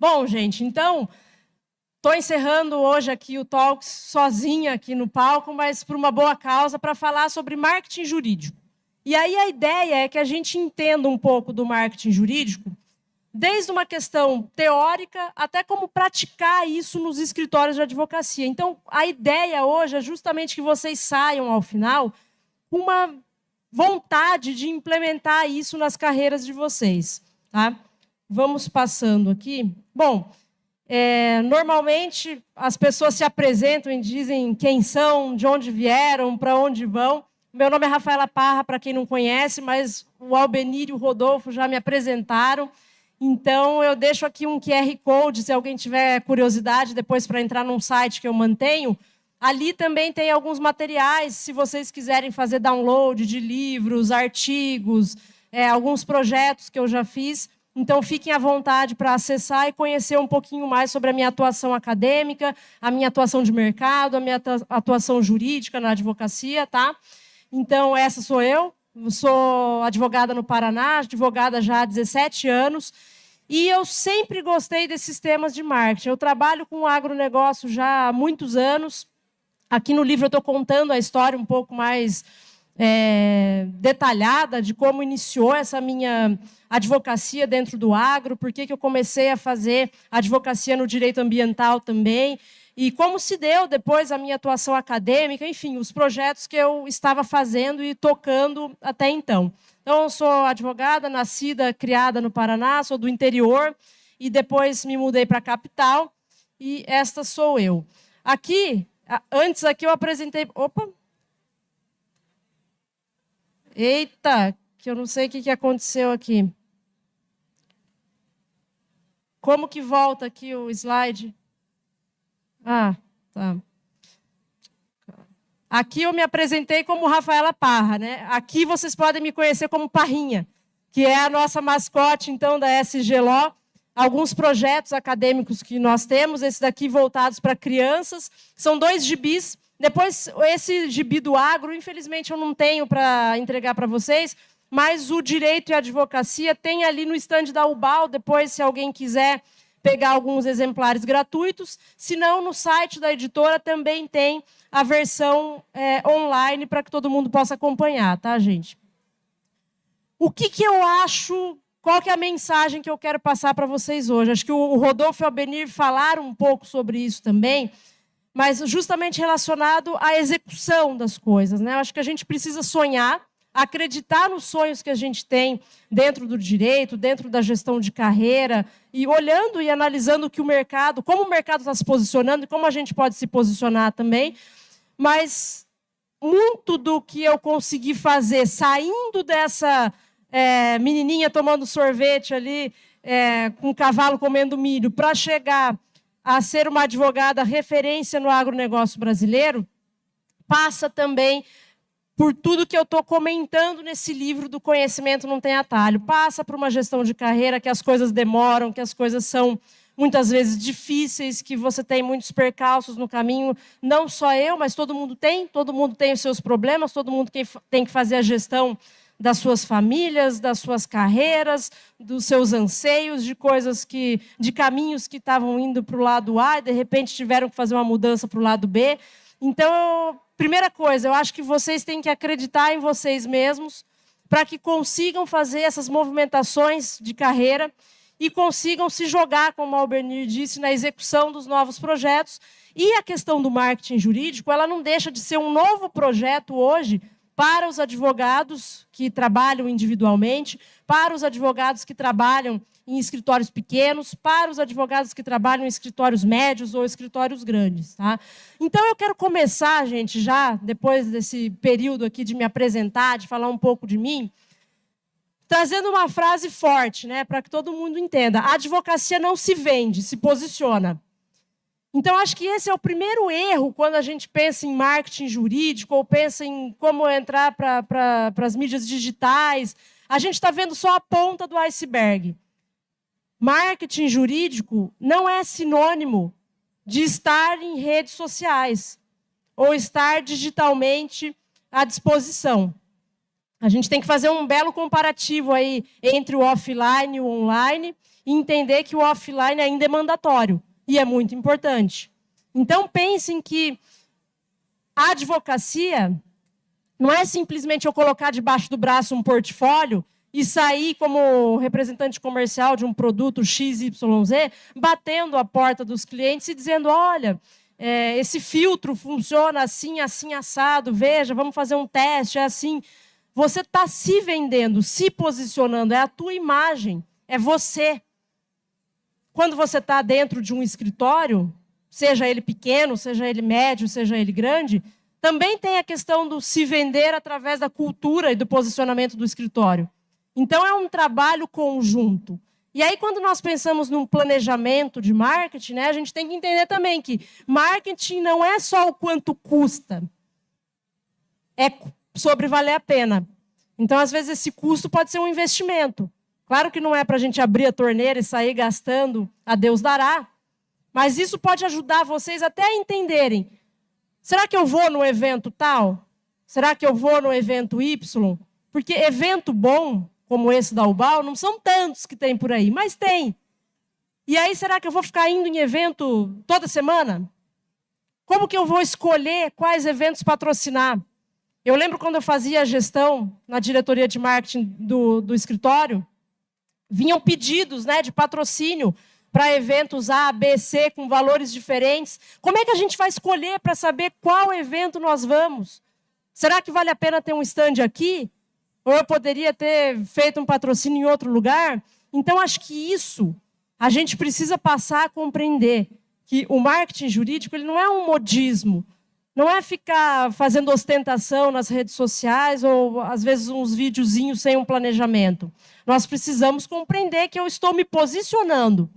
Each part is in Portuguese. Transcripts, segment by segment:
Bom, gente, então, estou encerrando hoje aqui o Talks sozinha aqui no palco, mas por uma boa causa, para falar sobre marketing jurídico. E aí a ideia é que a gente entenda um pouco do marketing jurídico, desde uma questão teórica até como praticar isso nos escritórios de advocacia. Então, a ideia hoje é justamente que vocês saiam, ao final, com uma vontade de implementar isso nas carreiras de vocês. Tá? Vamos passando aqui. Bom, normalmente as pessoas se apresentam e dizem quem são, de onde vieram, para onde vão. Meu nome é Rafaela Parra, para quem não conhece, mas o Albenir e o Rodolfo já me apresentaram. Então, eu deixo aqui um QR Code, se alguém tiver curiosidade, depois para entrar num site que eu mantenho. Ali também tem alguns materiais, se vocês quiserem fazer download de livros, artigos, alguns projetos que eu já fiz. Então, fiquem à vontade para acessar e conhecer um pouquinho mais sobre a minha atuação acadêmica, a minha atuação de mercado, a minha atuação jurídica na advocacia, tá? Então, essa sou eu. Sou advogada no Paraná, advogada já há 17 anos. E eu sempre gostei desses temas de marketing. Eu trabalho com agronegócio já há muitos anos. Aqui no livro eu estou contando a história um pouco mais detalhada de como iniciou essa minha advocacia dentro do agro, por que eu comecei a fazer advocacia no direito ambiental também, e como se deu depois a minha atuação acadêmica, enfim, os projetos que eu estava fazendo e tocando até então. Então, eu sou advogada, nascida, criada no Paraná, sou do interior, e depois me mudei para a capital, e esta sou eu. Antes aqui eu apresentei... Opa! Eita, que eu não sei o que aconteceu aqui. Como que volta aqui o slide? Ah, tá. Aqui eu me apresentei como Rafaela Parra, né? Aqui vocês podem me conhecer como Parrinha, que é a nossa mascote, então, da SG Law. Alguns projetos acadêmicos que nós temos, esses daqui voltados para crianças, são 2 gibis. Depois, esse gibi do agro, infelizmente, eu não tenho para entregar para vocês, mas o direito e a advocacia tem ali no estande da UBAL, depois, se alguém quiser pegar alguns exemplares gratuitos. Se não, no site da editora também tem a versão online para que todo mundo possa acompanhar, tá, gente? O que eu acho, qual que é a mensagem que eu quero passar para vocês hoje? Acho que o Rodolfo e o Albenir falaram um pouco sobre isso também, mas justamente relacionado à execução das coisas, né? Eu acho que a gente precisa sonhar, acreditar nos sonhos que a gente tem dentro do direito, dentro da gestão de carreira, e olhando e analisando que o mercado, como o mercado está se posicionando e como a gente pode se posicionar também. Mas muito do que eu consegui fazer saindo dessa menininha tomando sorvete ali, com um cavalo comendo milho, para chegar a ser uma advogada referência no agronegócio brasileiro, passa também por tudo que eu estou comentando nesse livro do Conhecimento Não Tem Atalho. Passa por uma gestão de carreira que as coisas demoram, que as coisas são muitas vezes difíceis, que você tem muitos percalços no caminho. Não só eu, mas todo mundo tem os seus problemas, todo mundo tem que fazer a gestão das suas famílias, das suas carreiras, dos seus anseios, de caminhos que estavam indo para o lado A e, de repente, tiveram que fazer uma mudança para o lado B. Então, primeira coisa, eu acho que vocês têm que acreditar em vocês mesmos para que consigam fazer essas movimentações de carreira e consigam se jogar, como o Albenir disse, na execução dos novos projetos. E a questão do marketing jurídico, ela não deixa de ser um novo projeto hoje para os advogados que trabalham individualmente, para os advogados que trabalham em escritórios pequenos, para os advogados que trabalham em escritórios médios ou escritórios grandes. Tá? Então, eu quero começar, gente, já, depois desse período aqui de me apresentar, de falar um pouco de mim, trazendo uma frase forte, né, para que todo mundo entenda. A advocacia não se vende, se posiciona. Então, acho que esse é o primeiro erro quando a gente pensa em marketing jurídico ou pensa em como entrar para as mídias digitais. A gente está vendo só a ponta do iceberg. Marketing jurídico não é sinônimo de estar em redes sociais ou estar digitalmente à disposição. A gente tem que fazer um belo comparativo aí entre o offline e o online e entender que o offline ainda é mandatório e é muito importante. Então, pensem que a advocacia não é simplesmente eu colocar debaixo do braço um portfólio e sair como representante comercial de um produto XYZ, batendo a porta dos clientes e dizendo, olha, esse filtro funciona assim, assim, assado, veja, vamos fazer um teste, é assim. Você está se vendendo, se posicionando, é a tua imagem, é você. Quando você está dentro de um escritório, seja ele pequeno, seja ele médio, seja ele grande, também tem a questão do se vender através da cultura e do posicionamento do escritório. Então, é um trabalho conjunto. E aí, quando nós pensamos num planejamento de marketing, né, a gente tem que entender também que marketing não é só o quanto custa, é sobre valer a pena. Então, às vezes, esse custo pode ser um investimento. Claro que não é para a gente abrir a torneira e sair gastando, a Deus dará, mas isso pode ajudar vocês até a entenderem. Será que eu vou no evento tal? Será que eu vou no evento Y? Porque evento bom, como esse da UBAL, não são tantos que tem por aí, mas tem. E aí, será que eu vou ficar indo em evento toda semana? Como que eu vou escolher quais eventos patrocinar? Eu lembro quando eu fazia a gestão na diretoria de marketing do escritório, vinham pedidos, né, de patrocínio para eventos A, B, C, com valores diferentes. Como é que a gente vai escolher para saber qual evento nós vamos? Será que vale a pena ter um stand aqui? Ou eu poderia ter feito um patrocínio em outro lugar? Então, acho que isso a gente precisa passar a compreender, que o marketing jurídico ele não é um modismo, não é ficar fazendo ostentação nas redes sociais ou, às vezes, uns videozinhos sem um planejamento. Nós precisamos compreender que eu estou me posicionando.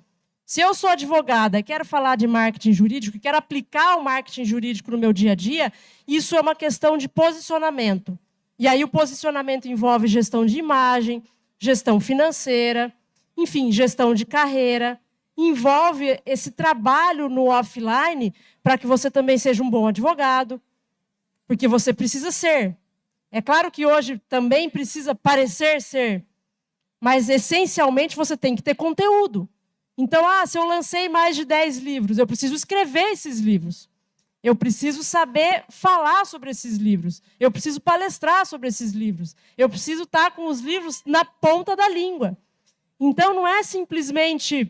Se eu sou advogada e quero falar de marketing jurídico, quero aplicar o marketing jurídico no meu dia a dia, isso é uma questão de posicionamento. E aí o posicionamento envolve gestão de imagem, gestão financeira, enfim, gestão de carreira. Envolve esse trabalho no offline para que você também seja um bom advogado, porque você precisa ser. É claro que hoje também precisa parecer ser, mas essencialmente você tem que ter conteúdo. Então, se eu lancei mais de 10 livros, eu preciso escrever esses livros. Eu preciso saber falar sobre esses livros. Eu preciso palestrar sobre esses livros. Eu preciso estar com os livros na ponta da língua. Então, não é simplesmente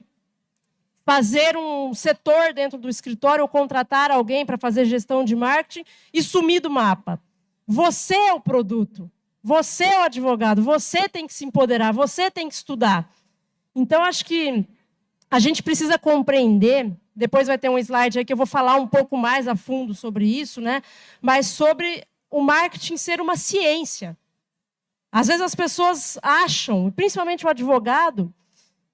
fazer um setor dentro do escritório ou contratar alguém para fazer gestão de marketing e sumir do mapa. Você é o produto. Você é o advogado. Você tem que se empoderar. Você tem que estudar. Então, acho que a gente precisa compreender, depois vai ter um slide aí que eu vou falar um pouco mais a fundo sobre isso, né? Mas sobre o marketing ser uma ciência. Às vezes as pessoas acham, principalmente o advogado,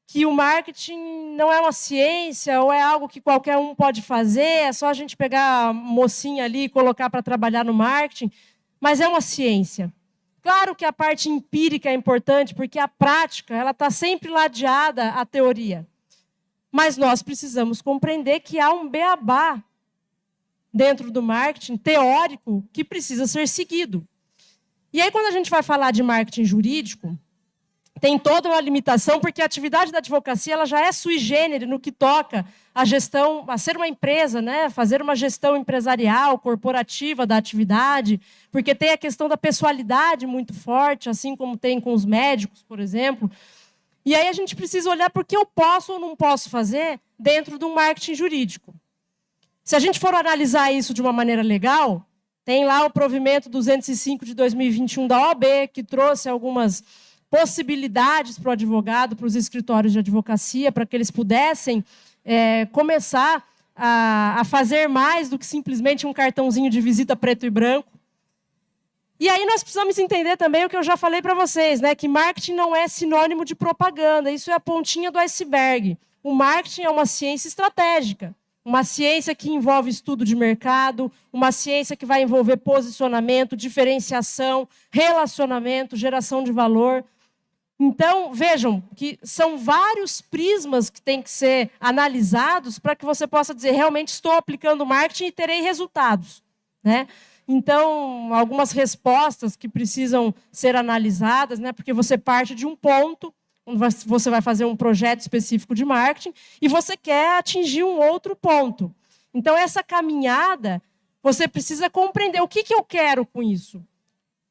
que o marketing não é uma ciência ou é algo que qualquer um pode fazer, é só a gente pegar a mocinha ali e colocar para trabalhar no marketing, mas é uma ciência. Claro que a parte empírica é importante, porque a prática ela está sempre ladeada à teoria. Mas nós precisamos compreender que há um beabá dentro do marketing teórico que precisa ser seguido. E aí, quando a gente vai falar de marketing jurídico, tem toda uma limitação, porque a atividade da advocacia ela já é sui generis no que toca a gestão, a ser uma empresa, né? Fazer uma gestão empresarial, corporativa da atividade, porque tem a questão da pessoalidade muito forte, assim como tem com os médicos, por exemplo. E aí a gente precisa olhar para o que eu posso ou não posso fazer dentro de um marketing jurídico. Se a gente for analisar isso de uma maneira legal, tem lá o provimento 205 de 2021 da OAB, que trouxe algumas possibilidades para o advogado, para os escritórios de advocacia, para que eles pudessem começar a fazer mais do que simplesmente um cartãozinho de visita preto e branco. E aí nós precisamos entender também o que eu já falei para vocês, né? Que marketing não é sinônimo de propaganda, isso é a pontinha do iceberg. O marketing é uma ciência estratégica, uma ciência que envolve estudo de mercado, uma ciência que vai envolver posicionamento, diferenciação, relacionamento, geração de valor. Então, vejam que são vários prismas que têm que ser analisados para que você possa dizer, realmente estou aplicando marketing e terei resultados, né? Então, algumas respostas que precisam ser analisadas, né? Porque você parte de um ponto, quando você vai fazer um projeto específico de marketing, e você quer atingir um outro ponto. Então, essa caminhada, você precisa compreender o que eu quero com isso.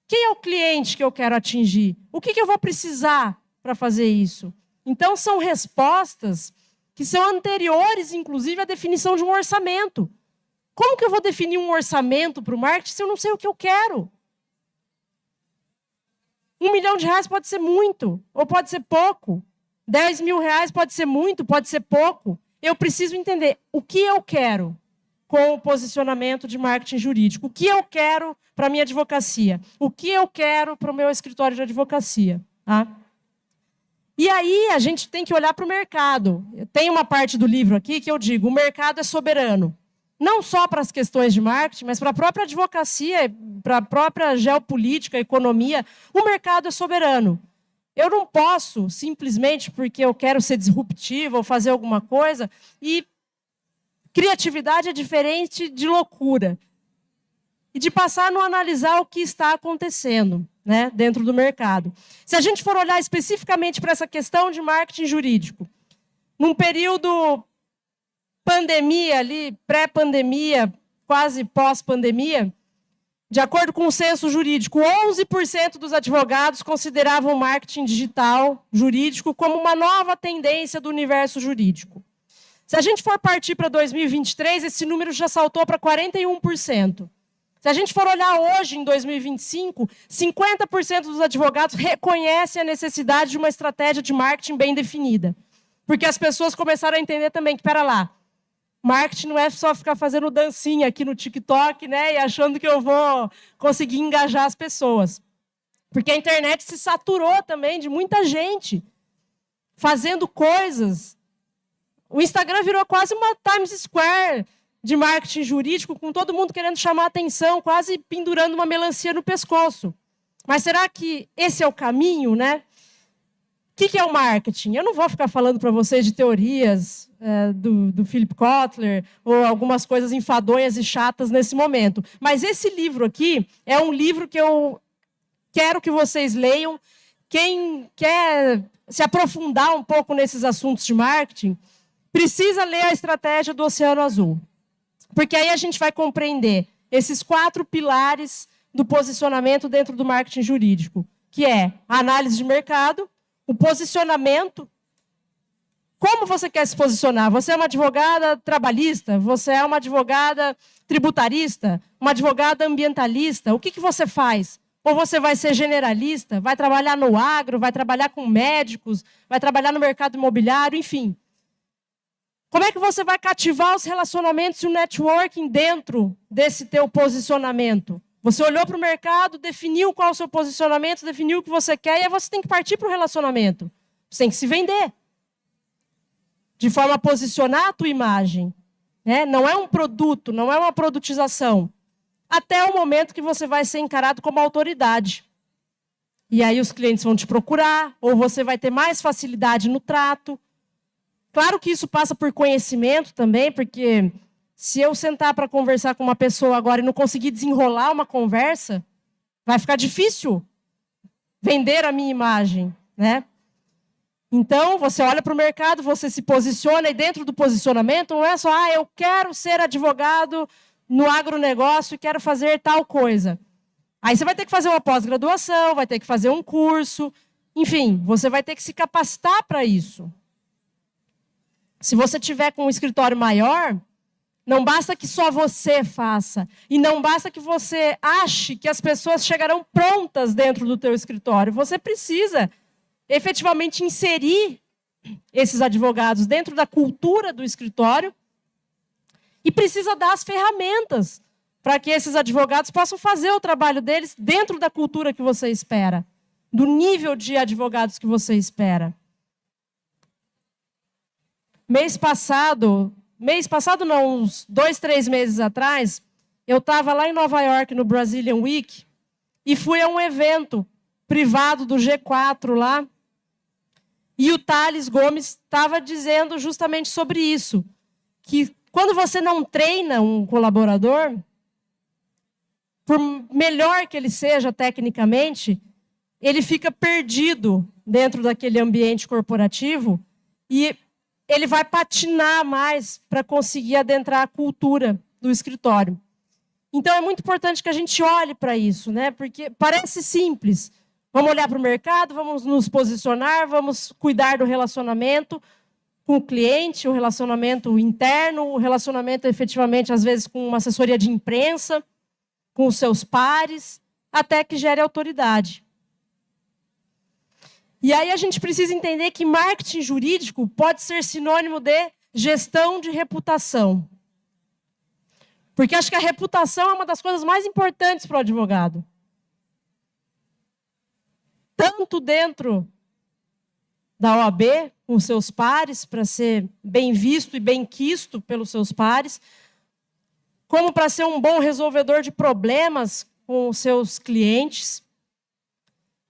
Quem é o cliente que eu quero atingir? O que eu vou precisar para fazer isso? Então, são respostas que são anteriores, inclusive, à definição de um orçamento. Como que eu vou definir um orçamento para o marketing se eu não sei o que eu quero? R$1 milhão pode ser muito, ou pode ser pouco. R$10 mil pode ser muito, pode ser pouco. Eu preciso entender o que eu quero com o posicionamento de marketing jurídico. O que eu quero para a minha advocacia? O que eu quero para o meu escritório de advocacia? Tá? E aí a gente tem que olhar para o mercado. Tem uma parte do livro aqui que eu digo, o mercado é soberano. Não só para as questões de marketing, mas para a própria advocacia, para a própria geopolítica, economia, o mercado é soberano. Eu não posso, simplesmente porque eu quero ser disruptivo ou fazer alguma coisa, e criatividade é diferente de loucura. E de passar a não analisar o que está acontecendo, né, dentro do mercado. Se a gente for olhar especificamente para essa questão de marketing jurídico, num período pandemia ali, pré-pandemia, quase pós-pandemia, de acordo com o censo jurídico, 11% dos advogados consideravam o marketing digital jurídico como uma nova tendência do universo jurídico. Se a gente for partir para 2023, esse número já saltou para 41%. Se a gente for olhar hoje, em 2025, 50% dos advogados reconhecem a necessidade de uma estratégia de marketing bem definida. Porque as pessoas começaram a entender também que, pera lá, marketing não é só ficar fazendo dancinha aqui no TikTok, né, e achando que eu vou conseguir engajar as pessoas. Porque a internet se saturou também de muita gente fazendo coisas. O Instagram virou quase uma Times Square de marketing jurídico, com todo mundo querendo chamar atenção, quase pendurando uma melancia no pescoço. Mas será que esse é o caminho, né? O que é o marketing? Eu não vou ficar falando para vocês de teorias do Philip Kotler ou algumas coisas enfadonhas e chatas nesse momento. Mas esse livro aqui é um livro que eu quero que vocês leiam. Quem quer se aprofundar um pouco nesses assuntos de marketing, precisa ler a Estratégia do Oceano Azul. Porque aí a gente vai compreender esses 4 pilares do posicionamento dentro do marketing jurídico, que é a análise de mercado, o posicionamento. Como você quer se posicionar? Você é uma advogada trabalhista? Você é uma advogada tributarista? Uma advogada ambientalista? O que você faz? Ou você vai ser generalista? Vai trabalhar no agro? Vai trabalhar com médicos? Vai trabalhar no mercado imobiliário? Enfim. Como é que você vai cativar os relacionamentos e o networking dentro desse teu posicionamento? Você olhou para o mercado, definiu qual é o seu posicionamento, definiu o que você quer, e aí você tem que partir para o relacionamento. Você tem que se vender. De forma a posicionar a tua imagem. Né? Não é um produto, não é uma produtização. Até o momento que você vai ser encarado como autoridade. E aí os clientes vão te procurar, ou você vai ter mais facilidade no trato. Claro que isso passa por conhecimento também, porque se eu sentar para conversar com uma pessoa agora e não conseguir desenrolar uma conversa, vai ficar difícil vender a minha imagem, né? Então, você olha para o mercado, você se posiciona, e dentro do posicionamento não é só, eu quero ser advogado no agronegócio e quero fazer tal coisa. Aí você vai ter que fazer uma pós-graduação, vai ter que fazer um curso, enfim, você vai ter que se capacitar para isso. Se você tiver com um escritório maior, não basta que só você faça. E não basta que você ache que as pessoas chegarão prontas dentro do teu escritório. Você precisa efetivamente inserir esses advogados dentro da cultura do escritório e precisa dar as ferramentas para que esses advogados possam fazer o trabalho deles dentro da cultura que você espera, do nível de advogados que você espera. Mês passado não, uns 2, 3 meses atrás, eu estava lá em Nova York, no Brazilian Week, e fui a um evento privado do G4 lá, e o Thales Gomes estava dizendo justamente sobre isso, que quando você não treina um colaborador, por melhor que ele seja tecnicamente, ele fica perdido dentro daquele ambiente corporativo e ele vai patinar mais para conseguir adentrar a cultura do escritório. Então, é muito importante que a gente olhe para isso, né? Porque parece simples. Vamos olhar para o mercado, vamos nos posicionar, vamos cuidar do relacionamento com o cliente, o relacionamento interno, o relacionamento efetivamente, às vezes, com uma assessoria de imprensa, com os seus pares, até que gere autoridade. E aí a gente precisa entender que marketing jurídico pode ser sinônimo de gestão de reputação. Porque acho que a reputação é uma das coisas mais importantes para o advogado. Tanto dentro da OAB, com seus pares, para ser bem visto e bem quisto pelos seus pares, como para ser um bom resolvedor de problemas com os seus clientes,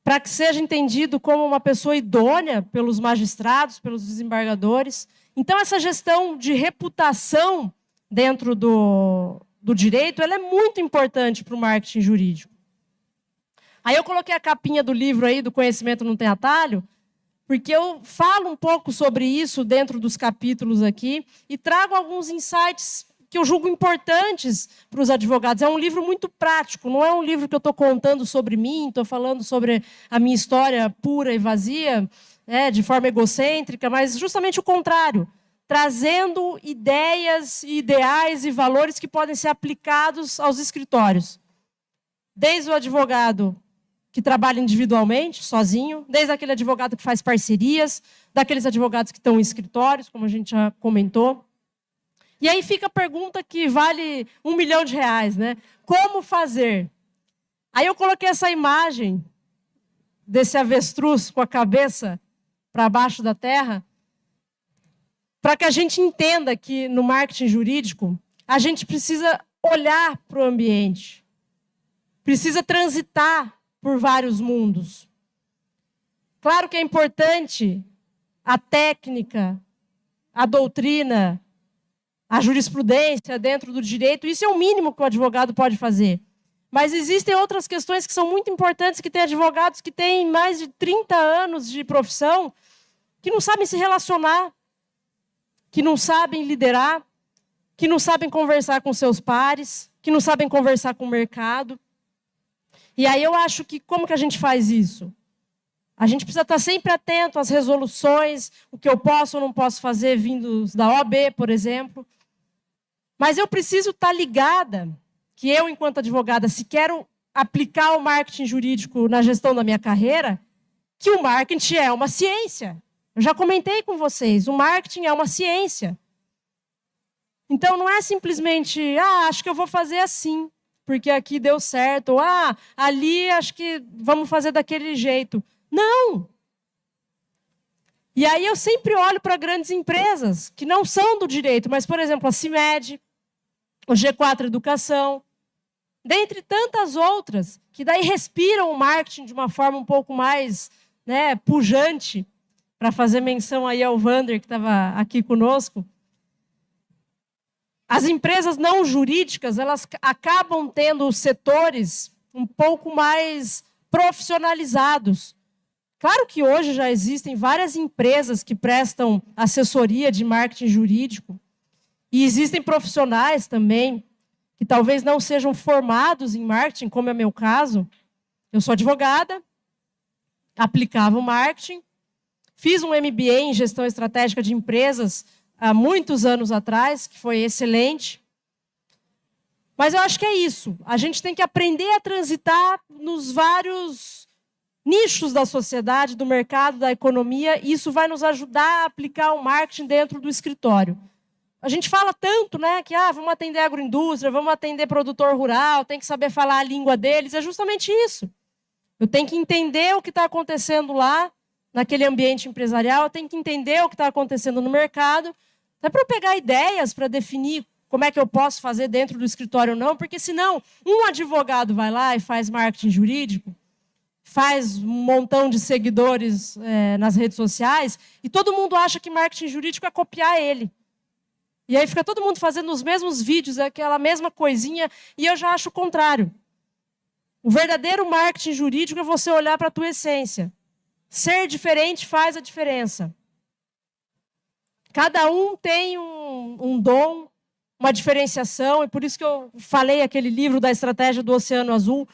para que seja entendido como uma pessoa idônea pelos magistrados, pelos desembargadores. Então, essa gestão de reputação dentro do direito, ela é muito importante para o marketing jurídico. Aí eu coloquei a capinha do livro aí, do Conhecimento Não Tem Atalho, porque eu falo um pouco sobre isso dentro dos capítulos aqui e trago alguns insights que eu julgo importantes para os advogados. É um livro muito prático, não é um livro que eu estou contando sobre mim, estou falando sobre a minha história pura e vazia, de forma egocêntrica, mas justamente o contrário, trazendo ideias, ideais e valores que podem ser aplicados aos escritórios. Desde o advogado que trabalha individualmente, sozinho, desde aquele advogado que faz parcerias, daqueles advogados que estão em escritórios, como a gente já comentou. E aí fica a pergunta que vale R$1 milhão, né? Como fazer? Aí eu coloquei essa imagem desse avestruz com a cabeça para baixo da terra, para que a gente entenda que no marketing jurídico a gente precisa olhar para o ambiente, precisa transitar por vários mundos. Claro que é importante a técnica, a doutrina, a jurisprudência dentro do direito, isso é o mínimo que o advogado pode fazer. Mas existem outras questões que são muito importantes, que tem advogados que têm mais de 30 anos de profissão, que não sabem se relacionar, que não sabem liderar, que não sabem conversar com seus pares, que não sabem conversar com o mercado. E aí eu acho que como que a gente faz isso? A gente precisa estar sempre atento às resoluções, o que eu posso ou não posso fazer vindos da OAB, por exemplo. Mas eu preciso estar ligada, que eu, enquanto advogada, se quero aplicar o marketing jurídico na gestão da minha carreira, que o marketing é uma ciência. Eu já comentei com vocês, o marketing é uma ciência. Então, não é simplesmente, acho que eu vou fazer assim, porque aqui deu certo, ou ali acho que vamos fazer daquele jeito. Não! E aí eu sempre olho para grandes empresas, que não são do direito, mas, por exemplo, a CIMED, o G4 Educação, dentre tantas outras, que daí respiram o marketing de uma forma um pouco mais pujante, para fazer menção aí ao Vander, que estava aqui conosco. As empresas não jurídicas, elas acabam tendo os setores um pouco mais profissionalizados. Claro que hoje já existem várias empresas que prestam assessoria de marketing jurídico, e existem profissionais também que talvez não sejam formados em marketing, como é meu caso. Eu sou advogada, aplicava o marketing, fiz um MBA em gestão estratégica de empresas há muitos anos atrás, que foi excelente. Mas eu acho que é isso. A gente tem que aprender a transitar nos vários nichos da sociedade, do mercado, da economia, e isso vai nos ajudar a aplicar o marketing dentro do escritório. A gente fala tanto, que vamos atender a agroindústria, vamos atender produtor rural, tem que saber falar a língua deles. É justamente isso. Eu tenho que entender o que está acontecendo lá, naquele ambiente empresarial, eu tenho que entender o que está acontecendo no mercado, até para eu pegar ideias para definir como é que eu posso fazer dentro do escritório ou não, porque senão um advogado vai lá e faz marketing jurídico, faz um montão de seguidores nas redes sociais, e todo mundo acha que marketing jurídico é copiar ele. E aí fica todo mundo fazendo os mesmos vídeos, aquela mesma coisinha, e eu já acho o contrário. O verdadeiro marketing jurídico é você olhar para a tua essência. Ser diferente faz a diferença. Cada um tem um dom, uma diferenciação, e por isso que eu falei aquele livro da estratégia do Oceano Azul,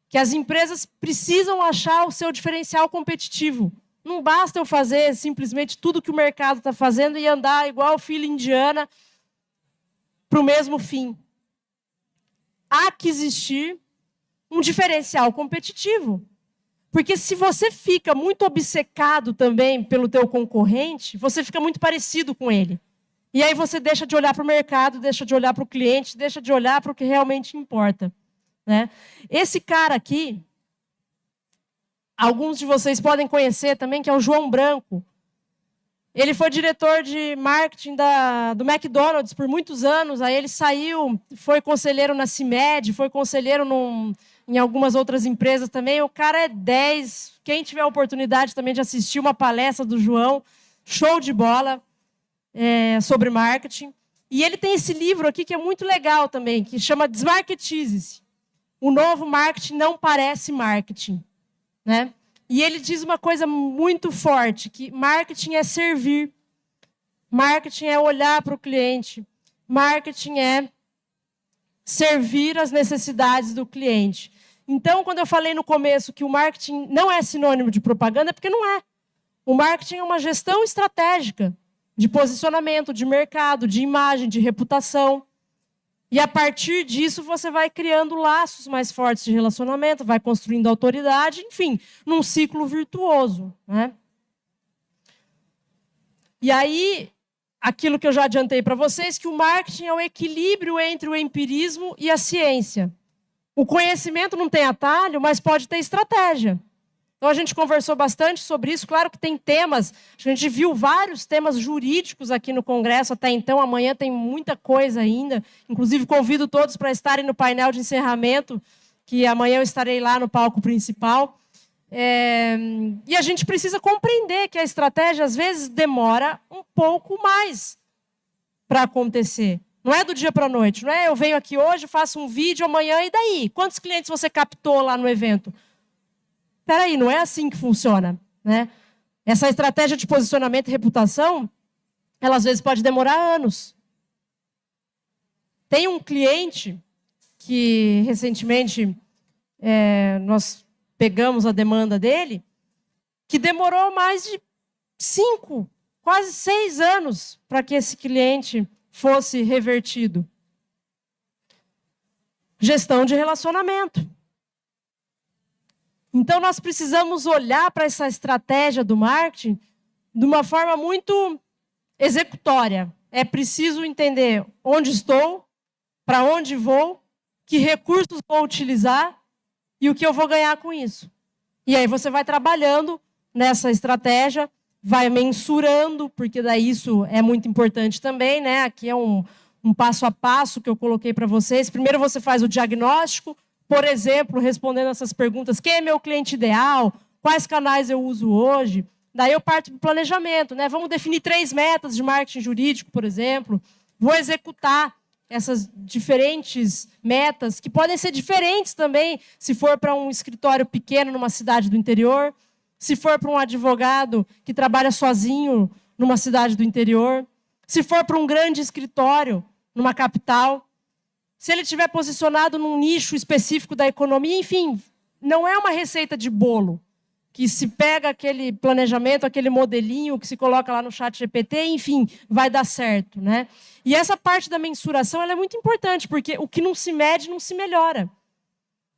que as empresas precisam achar o seu diferencial competitivo. Não basta eu fazer simplesmente tudo que o mercado está fazendo e andar igual fila indiana para o mesmo fim. Há que existir um diferencial competitivo. Porque se você fica muito obcecado também pelo teu concorrente, você fica muito parecido com ele. E aí você deixa de olhar para o mercado, deixa de olhar para o cliente, deixa de olhar para o que realmente importa. Né? Esse cara aqui, alguns de vocês podem conhecer também, que é o João Branco. Ele foi diretor de marketing do McDonald's por muitos anos. Aí ele saiu, foi conselheiro na CIMED, foi conselheiro em algumas outras empresas também. O cara é 10. Quem tiver a oportunidade também de assistir uma palestra do João, show de bola, sobre marketing. E ele tem esse livro aqui que é muito legal também, que chama Desmarketize-se. O novo marketing não parece marketing. Né? E ele diz uma coisa muito forte, que marketing é servir, marketing é olhar para o cliente, marketing é servir as necessidades do cliente. Então, quando eu falei no começo que o marketing não é sinônimo de propaganda, é porque não é. O marketing é uma gestão estratégica de posicionamento, de mercado, de imagem, de reputação. E a partir disso você vai criando laços mais fortes de relacionamento, vai construindo autoridade, enfim, num ciclo virtuoso. Né? E aí, aquilo que eu já adiantei para vocês, que o marketing é o equilíbrio entre o empirismo e a ciência. O conhecimento não tem atalho, mas pode ter estratégia. Então, a gente conversou bastante sobre isso. Claro que tem temas, a gente viu vários temas jurídicos aqui no Congresso até então. Amanhã tem muita coisa ainda. Inclusive, convido todos para estarem no painel de encerramento, que amanhã eu estarei lá no palco principal. E a gente precisa compreender que a estratégia, às vezes, demora um pouco mais para acontecer. Não é do dia para a noite. Não é eu venho aqui hoje, faço um vídeo, amanhã, e daí? Quantos clientes você captou lá no evento? Espera aí, não é assim que funciona. Né? Essa estratégia de posicionamento e reputação, ela às vezes pode demorar anos. Tem um cliente que recentemente nós pegamos a demanda dele, que demorou mais de 5, quase 6 anos para que esse cliente fosse revertido. Gestão de relacionamento. Então, nós precisamos olhar para essa estratégia do marketing de uma forma muito executória. É preciso entender onde estou, para onde vou, que recursos vou utilizar e o que eu vou ganhar com isso. E aí você vai trabalhando nessa estratégia, vai mensurando, porque daí isso é muito importante também. Né? Aqui é um passo a passo que eu coloquei para vocês. Primeiro você faz o diagnóstico, por exemplo, respondendo essas perguntas: quem é meu cliente ideal? Quais canais eu uso hoje? Daí eu parto para o planejamento. Né? Vamos definir 3 metas de marketing jurídico, por exemplo. Vou executar essas diferentes metas, que podem ser diferentes também, se for para um escritório pequeno numa cidade do interior, se for para um advogado que trabalha sozinho numa cidade do interior, se for para um grande escritório numa capital. Se ele estiver posicionado num nicho específico da economia, enfim, não é uma receita de bolo, que se pega aquele planejamento, aquele modelinho que se coloca lá no ChatGPT, enfim, vai dar certo. Né? E essa parte da mensuração ela é muito importante, porque o que não se mede não se melhora.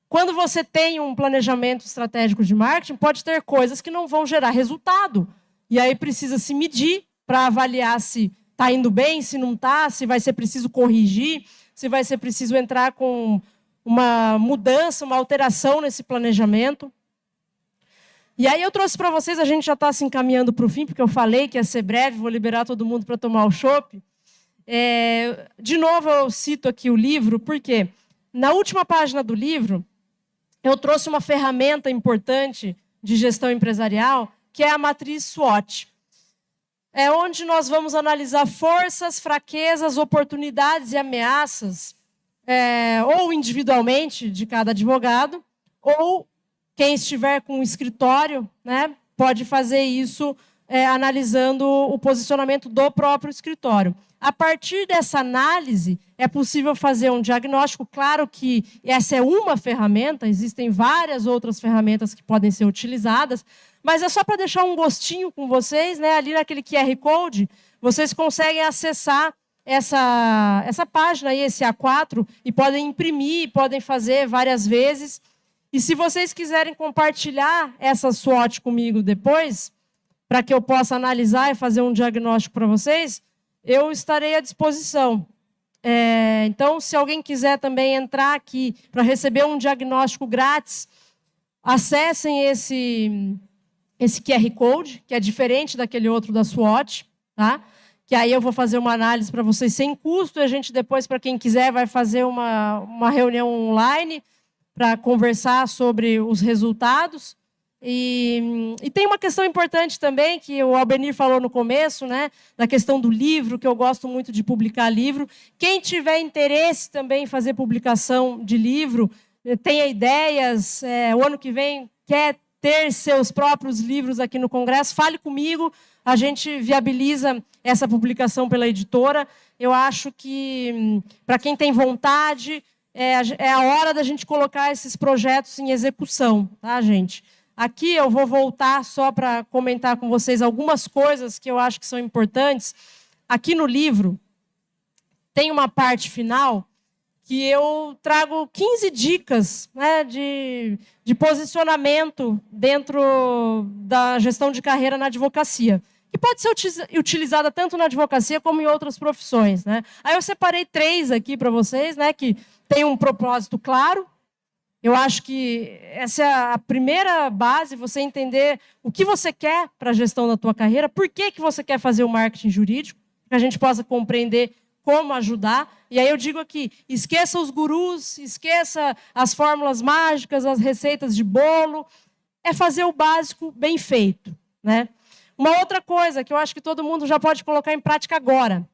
Quando você tem um planejamento estratégico de marketing, pode ter coisas que não vão gerar resultado. E aí precisa se medir para avaliar se está indo bem, se não está, se vai ser preciso corrigir, se vai ser preciso entrar com uma mudança, uma alteração nesse planejamento. E aí eu trouxe para vocês, a gente já está se encaminhando para o fim, porque eu falei que ia ser breve, vou liberar todo mundo para tomar o chopp. De novo, eu cito aqui o livro, porque na última página do livro, eu trouxe uma ferramenta importante de gestão empresarial, que é a matriz SWOT. É onde nós vamos analisar forças, fraquezas, oportunidades e ameaças, ou individualmente de cada advogado, ou quem estiver com um escritório, né, pode fazer isso analisando o posicionamento do próprio escritório. A partir dessa análise, é possível fazer um diagnóstico. Claro que essa é uma ferramenta, existem várias outras ferramentas que podem ser utilizadas, mas é só para deixar um gostinho com vocês, né? Ali naquele QR Code, vocês conseguem acessar essa página aí, esse A4, e podem imprimir, podem fazer várias vezes. E se vocês quiserem compartilhar essa SWOT comigo depois, para que eu possa analisar e fazer um diagnóstico para vocês, eu estarei à disposição. Então, se alguém quiser também entrar aqui para receber um diagnóstico grátis, acessem esse QR Code, que é diferente daquele outro da SWOT, tá? Que aí eu vou fazer uma análise para vocês sem custo, e a gente depois, para quem quiser, vai fazer uma reunião online para conversar sobre os resultados. E tem uma questão importante também, que o Albenir falou no começo, né, da questão do livro, que eu gosto muito de publicar livro. Quem tiver interesse também em fazer publicação de livro, tenha ideias, o ano que vem quer ter seus próprios livros aqui no Congresso, fale comigo, a gente viabiliza essa publicação pela editora. Eu acho que, para quem tem vontade, é a hora da gente colocar esses projetos em execução, tá, gente? Aqui eu vou voltar só para comentar com vocês algumas coisas que eu acho que são importantes. Aqui no livro tem uma parte final que eu trago 15 dicas, né, de posicionamento dentro da gestão de carreira na advocacia, que pode ser utilizada tanto na advocacia como em outras profissões, né? Aí eu separei 3 aqui para vocês, né, que tem um propósito claro. Eu acho que essa é a primeira base, você entender o que você quer para a gestão da tua carreira, por que você quer fazer o marketing jurídico, para a gente possa compreender como ajudar. E aí eu digo aqui, esqueça os gurus, esqueça as fórmulas mágicas, as receitas de bolo, é fazer o básico bem feito, né? Uma outra coisa que eu acho que todo mundo já pode colocar em prática agora,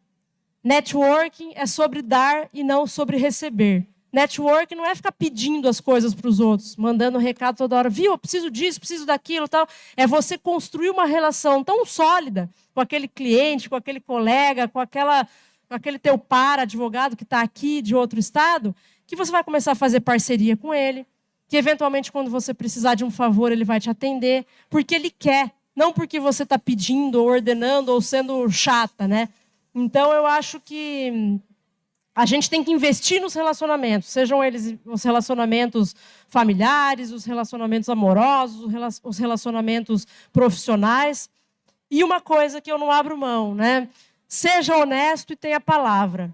networking é sobre dar e não sobre receber. Network não é ficar pedindo as coisas para os outros, mandando recado toda hora. Viu, eu preciso disso, preciso daquilo, tal. É você construir uma relação tão sólida com aquele cliente, com aquele colega, com aquele teu par advogado que está aqui de outro estado, que você vai começar a fazer parceria com ele, que eventualmente quando você precisar de um favor ele vai te atender, porque ele quer, não porque você está pedindo, ou ordenando, ou sendo chata, né? Então eu acho que a gente tem que investir nos relacionamentos, sejam eles os relacionamentos familiares, os relacionamentos amorosos, os relacionamentos profissionais. E uma coisa que eu não abro mão, né? Seja honesto e tenha palavra.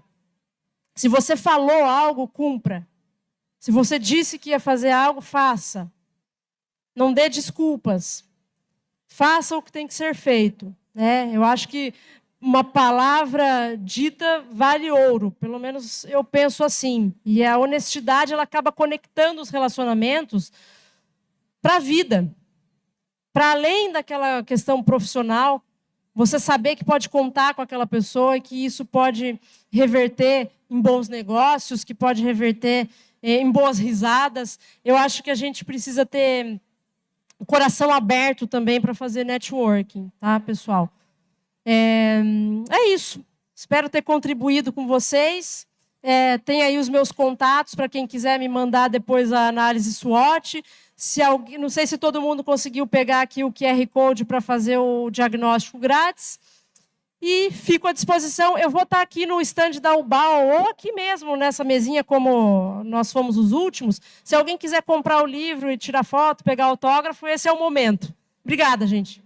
Se você falou algo, cumpra. Se você disse que ia fazer algo, faça. Não dê desculpas. Faça o que tem que ser feito, né? Eu acho que uma palavra dita vale ouro, pelo menos eu penso assim. E a honestidade ela acaba conectando os relacionamentos para a vida. Para além daquela questão profissional, você saber que pode contar com aquela pessoa e que isso pode reverter em bons negócios, que pode reverter em boas risadas. Eu acho que a gente precisa ter o coração aberto também para fazer networking, tá, pessoal? É isso. Espero ter contribuído com vocês. Tem aí os meus contatos para quem quiser me mandar depois a análise SWOT. Não sei se todo mundo conseguiu pegar aqui o QR Code para fazer o diagnóstico grátis. E fico à disposição. Eu vou estar aqui no stand da UBAL ou aqui mesmo nessa mesinha, como nós fomos os últimos. Se alguém quiser comprar o livro e tirar foto, pegar autógrafo, esse é o momento. Obrigada, gente.